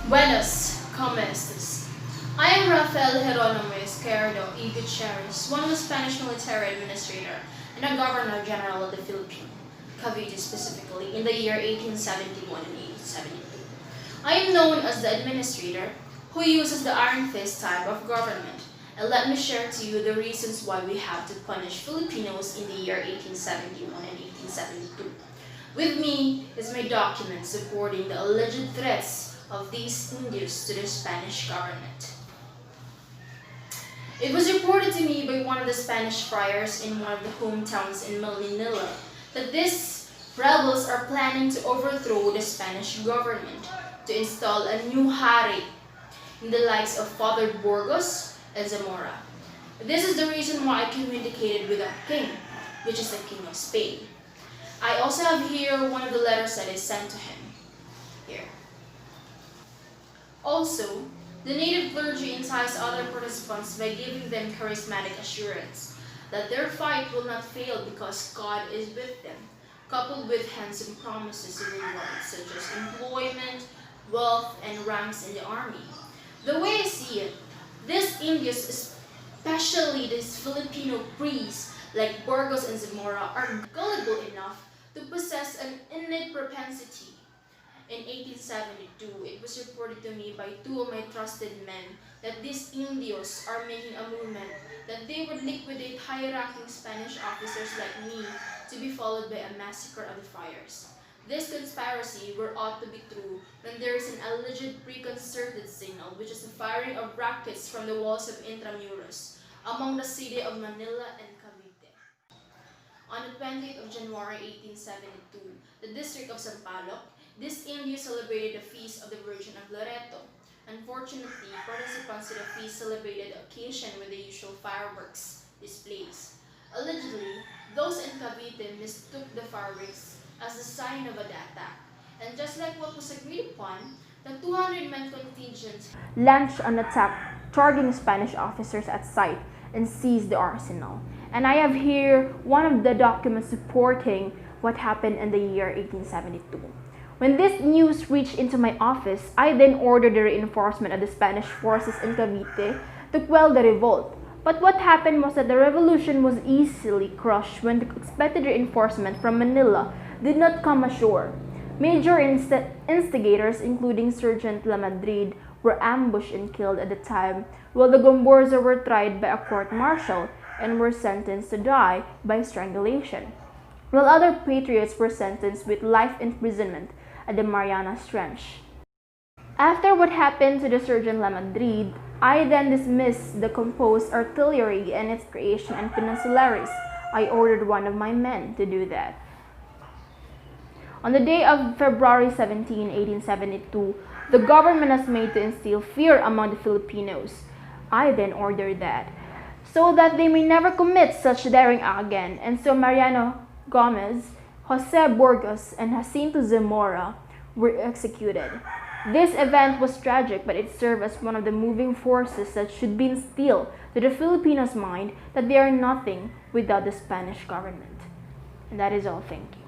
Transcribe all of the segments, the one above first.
Buenos, ¿cómo estás? I am Rafael Geronimo Izquierdo y Gutierrez, one of the Spanish military administrator and the Governor General of the Philippines, Cavite specifically, in the year 1871 and 1872. I am known as the administrator who uses the iron fist type of government, and let me share to you the reasons why we have to punish Filipinos in the year 1871 and 1872. With me is my document supporting the alleged threats of these Indios to the Spanish government. It was reported to me by one of the Spanish friars in one of the hometowns in Manila that these rebels are planning to overthrow the Spanish government to install a new hari in the likes of Father Burgos and Zamora. This is the reason why I communicated with our king, which is the King of Spain. I also have here one of the letters that I sent to him. Here. Also, the native clergy entice other participants by giving them charismatic assurance that their fight will not fail because God is with them, coupled with handsome promises of rewards such as employment, wealth, and ranks in the army. The way I see it, these Indios, especially these Filipino priests like Burgos and Zamora, are gullible enough to possess an innate propensity. In 1872, it was reported to me by two of my trusted men that these Indios are making a movement that they would liquidate high-ranking Spanish officers like me to be followed by a massacre of the friars. This conspiracy were ought to be true when there is an alleged preconcerted signal, which is the firing of rockets from the walls of Intramuros among the city of Manila and Cavite. On the 20th of January 1872, the district of Sampaloc, this Indio celebrated the feast of the Virgin of Loreto. Unfortunately, participants to the feast celebrated the occasion with the usual fireworks displays. Allegedly, those in Cavite mistook the fireworks as the sign of an attack, and just like what was agreed upon, the 200-man contingent launched an attack, targeting Spanish officers at sight and seized the arsenal. And I have here one of the documents supporting what happened in the year 1872. When this news reached into my office, I then ordered the reinforcement of the Spanish forces in Cavite to quell the revolt. But what happened was that the revolution was easily crushed when the expected reinforcement from Manila did not come ashore. Major instigators, including Sergeant La Madrid, were ambushed and killed at the time, while the Gomborza were tried by a court-martial and were sentenced to die by strangulation, while other patriots were sentenced with life imprisonment at the Marianas Trench. After what happened to the Sergeant La Madrid, I then dismissed the composed artillery and its creation and peninsulares. I ordered one of my men to do that. On the day of February 17, 1872, the government has made to instill fear among the Filipinos. I then ordered that, so that they may never commit such daring act again, and so Mariano Gomez, Jose Burgos, and Jacinto Zamora were executed. This event was tragic, but it served as one of the moving forces that should be instilled to the Filipinos' mind that they are nothing without the Spanish government. And that is all. Thank you.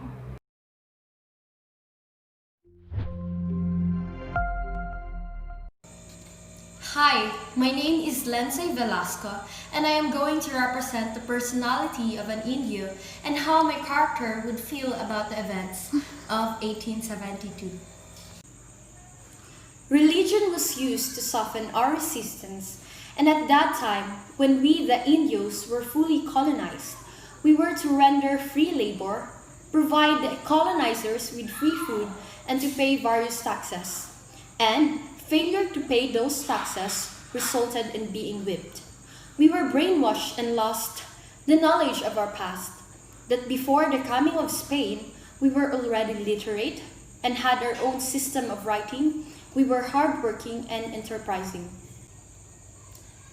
Hi, my name is Velasco, and I am going to represent the personality of an Indio and how my character would feel about the events of 1872. Religion was used to soften our resistance, and at that time, when we, the Indios, were fully colonized, we were to render free labor, provide the colonizers with free food, and to pay various taxes. And failure to pay those taxes resulted in being whipped. We were brainwashed and lost the knowledge of our past, that before the coming of Spain, we were already literate and had our own system of writing. We were hardworking and enterprising.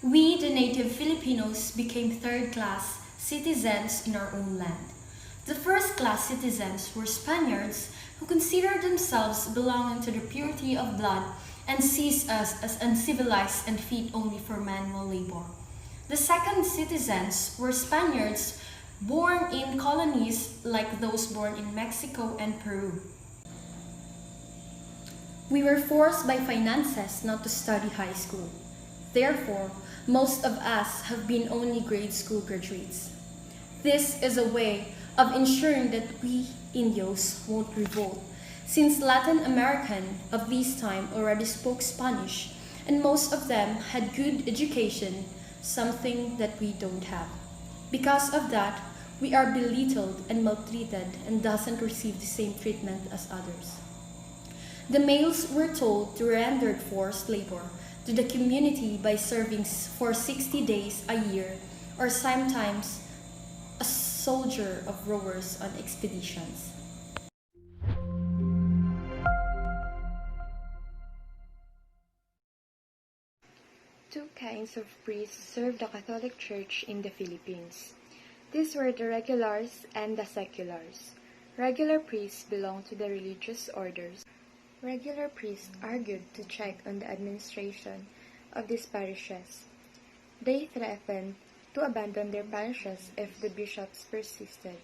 We, the native Filipinos, became third-class citizens in our own land. The first-class citizens were Spaniards who considered themselves belonging to the purity of blood and sees us as uncivilized and fit only for manual labor. The second citizens were Spaniards born in colonies like those born in Mexico and Peru. We were forced by finances not to study high school. Therefore, most of us have been only grade school graduates. This is a way of ensuring that we Indios won't revolt, since Latin American of this time already spoke Spanish and most of them had good education, something that we don't have. Because of that, we are belittled and maltreated and doesn't receive the same treatment as others. The males were told to render forced labor to the community by serving for 60 days a year or sometimes a soldier of rowers on expeditions. Two kinds of priests served the Catholic Church in the Philippines. These were the regulars and the seculars. Regular priests belonged to the religious orders. Regular priests argued to check on the administration of these parishes. They threatened to abandon their parishes if the bishops persisted.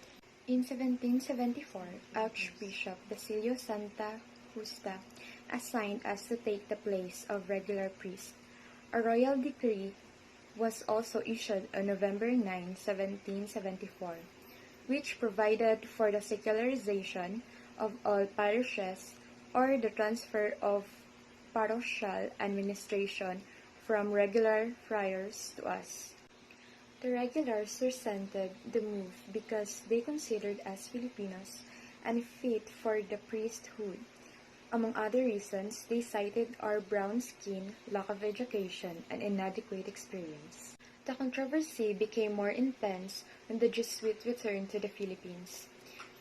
In 1774, Archbishop Basilio Santa Justa assigned us to take the place of regular priests. A royal decree was also issued on November 9, 1774, which provided for the secularization of all parishes or the transfer of parochial administration from regular friars to us. The regulars resented the move because they considered us Filipinos unfit for the priesthood. Among other reasons, they cited our brown skin, lack of education, and inadequate experience. The controversy became more intense when the Jesuits returned to the Philippines.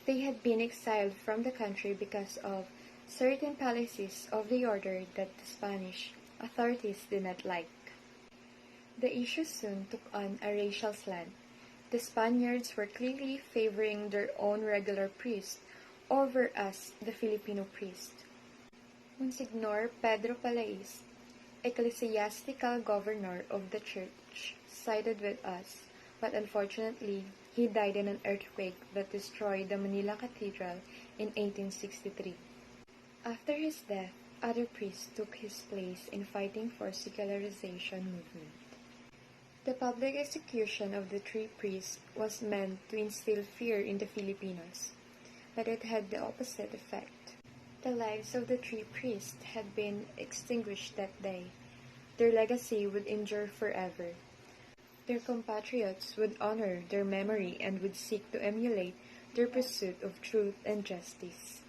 They had been exiled from the country because of certain policies of the order that the Spanish authorities did not like. The issue soon took on a racial slant. The Spaniards were clearly favoring their own regular priest over us, the Filipino priest. Monsignor Pedro Palais, ecclesiastical governor of the church, sided with us, but unfortunately, he died in an earthquake that destroyed the Manila Cathedral in 1863. After his death, other priests took his place in fighting for secularization movement. The public execution of the three priests was meant to instill fear in the Filipinos, but it had the opposite effect. The lives of the three priests had been extinguished that day. Their legacy would endure forever. Their compatriots would honor their memory and would seek to emulate their pursuit of truth and justice.